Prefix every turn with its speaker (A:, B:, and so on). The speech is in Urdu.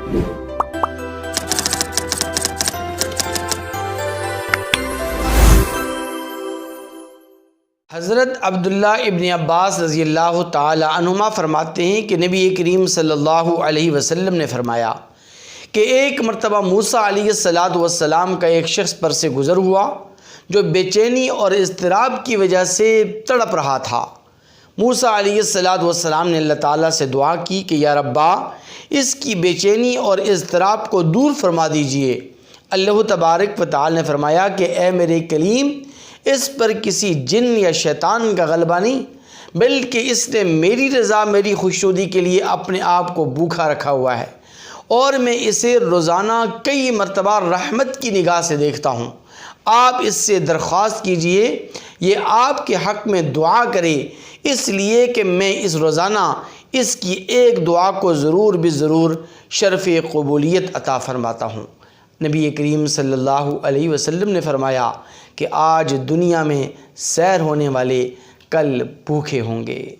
A: حضرت عبداللہ ابن عباس رضی اللہ تعالی عنہما فرماتے ہیں کہ نبی کریم صلی اللہ علیہ وسلم نے فرمایا کہ ایک مرتبہ موسیٰ علیہ السلام کا ایک شخص پر سے گزر ہوا جو بے چینی اور اضطراب کی وجہ سے تڑپ رہا تھا۔ موسیٰ علیہ السلام نے اللہ تعالیٰ سے دعا کی کہ یا ربا اس کی بے چینی اور اضطراب کو دور فرما دیجئے۔ اللہ تبارک و تعالی نے فرمایا کہ اے میرے کلیم، اس پر کسی جن یا شیطان کا غلبہ نہیں، بلکہ اس نے میری رضا، میری خوشنودی کے لیے اپنے آپ کو بھوکا رکھا ہوا ہے، اور میں اسے روزانہ کئی مرتبہ رحمت کی نگاہ سے دیکھتا ہوں۔ آپ اس سے درخواست کیجئے یہ آپ کے حق میں دعا کرے، اس لیے کہ میں اس روزانہ اس کی ایک دعا کو ضرور بضرور شرف قبولیت عطا فرماتا ہوں۔ نبی کریم صلی اللہ علیہ وسلم نے فرمایا کہ آج دنیا میں سیر ہونے والے کل بھوکے ہوں گے۔